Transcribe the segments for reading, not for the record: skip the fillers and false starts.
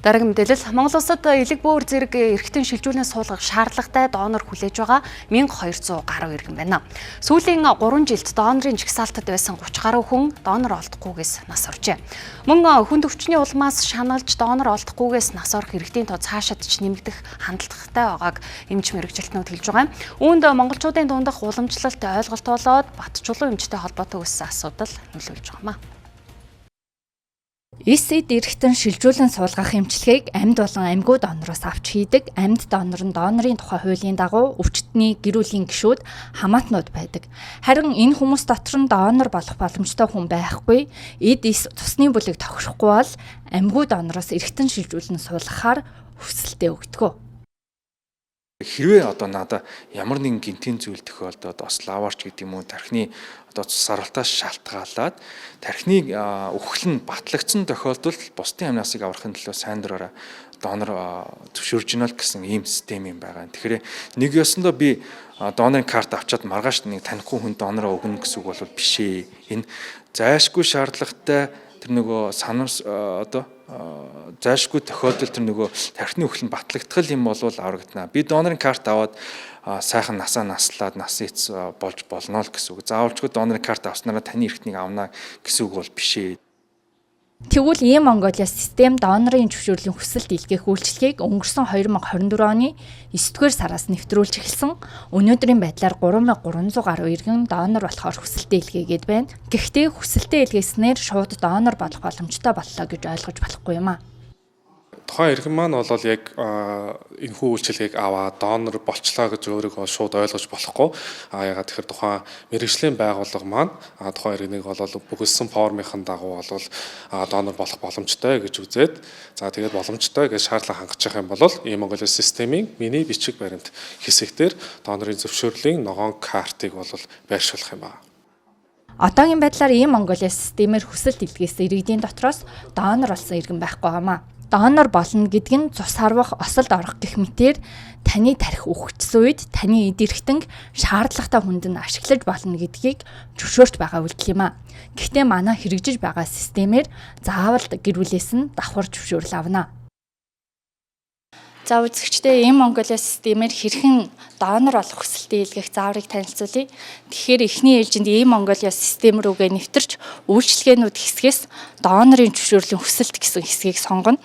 Дараагийн мэдээлэл Монгол улсад элэг бөөр зэрэг эрхтэн шилжүүлэн суулгах шаардлагатай донор хүлээж байгаа 1200 гаруй иргэн байна. Сүүлийн 3 жилд донорын жагсаалтад байсан 30 гаруй хүн донор олдохгүйгээс нас оржээ. Мөн хүн төвчний улмаас шаналж донор олдохгүйгээс нас орох иргэдийн тоо цаашаад ч нэмэгдэх хандлагатай байгааг эмч мэрэгжилтнүүд хэлж байгаа. Үүнд монголчуудын дундах уламжлалт ойлголт болоод бат чулуун эмчтэй холбоотой үссэн асуудал нөлөөлж байгаамаа. Эд эрхтэн шилжүүлэн суулгах эмчилгээг амьд болон амьгүй донороос авч хийдэг. Амьд донор нь донорын тухай хуулийн дагуу өвчтний гэр бүлийн гишүүд хамаатнууд байдаг. Харин энэ хүмүүс дотор нь донор болох боломжтой хүн байхгүй. Эд цусны бүлэг тохирохгүй бол амьгүй донороос эрхтэн шилжүүлэн суулгахаар хүсэлтээ өгдөг. Хэрвээ одоо надад ямар нэгэн гинтийн зүйл тохиолдоод лаварч гэдэг юм уу тархины одоо цус сарвалтаас шалтгаалаад тархиныг үхэл нь батлагдсан тохиолдолд бусдын амнасыг аврахын төлөө сайн дураараа донор зөвшөөрж гинэ гэсэн ийм систем юм байгаа. Тэгэхээр нэг ёсондоо би донорын карт авчаад маргааш нэг танихгүй хүн донороо өгнө гэсэн үг бол биш ээ. Энэ зайлшгүй шаардлагатай тэр нөгөө зайлшгүй тохиолдолд тэр нөгөө тархины үхэл нь батлагдах юм болвол аврагдана. Би донорын карт аваад сайхан насаа наслаад нас эц болж болно л гэсэн үг. Заавалчгүй донорын карт авснараа таны эрхтнийг авна гэсэн үг бол биш ээ. Тэгвэл Монголиа систем донорын зөвшөөрлийн хүсэлт илгээх үйлчилгээг өнгөрсөн 2024 оны 9-р сараас нэвтрүүлж эхэлсэн. Өнөөдрийн байдлаар 3300 гаруй иргэн донор болохоор хүсэлтээ илгээгээд байна. Гэхдээ хүсэлтээ илгээснээр шууд донор болох боломжтой боллоо гэж ойлгож болохгүй юм аа. Тухайн иргэн маань бол яг энэхүү үйлчилгээг аваад донор болчлаа гэж өөрийгөө шууд ойлгож болохгүй. Ягаад тэгэхээр тухайн мэргэжлийн байгууллага маань тухайн иргэнийг бол бүгдсэн формын дагуу бол донор болох боломжтой гэж үзээд тэгээд боломжтой гэж шаардлага хангаж байгаа юм бол Монголиа системийн миний бичиг баримт хэсэгтэр донорын зөвшөөрлийн ногоон картыг бол байршуулах юм аа. Одоогийн байдлаар Монголиа системээр хүсэлт илгээсэн иргэдийн дотроос донор болсон иргэн байхгүй юмаа. Донор болно гэдэг нь цус харвах, осолд орох гэх мэтээр таны тархи үхчихсэн үед таны эд эрхтэн шаардлагатай хүнд нь ашиглаж болно гэдгийг зөвшөөрч байгаа үйлдэл юм аа. Гэхдээ манай хэрэгжиж байгаа системээр заавал гэр бүлээс нь давхар зөвшөөрөл авна. За үзэгчдээ Монголиа системээр хэрхэн донор болох хүсэлтээ илгээх зааврыг танилцуулъя. Тэгэхээр эхний ээлжинд Монголиа систем рүүгээ нэвтэрч үйлчилгээнүүд хэсгээс донорын зөвшөөрлийн хүсэлт гэсэн хэсгийг сонгоно.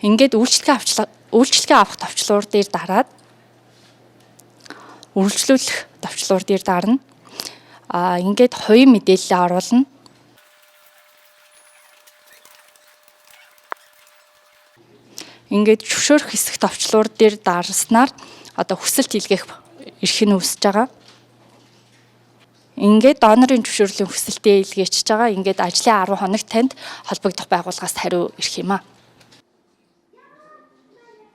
Ингээд үйлчилгээ авах товчлуур дээр дараад үргэлжлүүлэх товчлуур дээр дарна. Ингээд хувийн мэдээлэлээ оруулна. Ингээд зөвшөөрөх хэсэг товчлуур дээр дарснаар одоо хүсэлт илгээх эрх нь үүсэж байгаа. Ингээд донорын зөвшөөрлийн хүсэлтээ илгээчихэж байгаа. Ингээд ажлын 10 хоног танд холбогдох байгууллагаас хариу ирэх юм аа.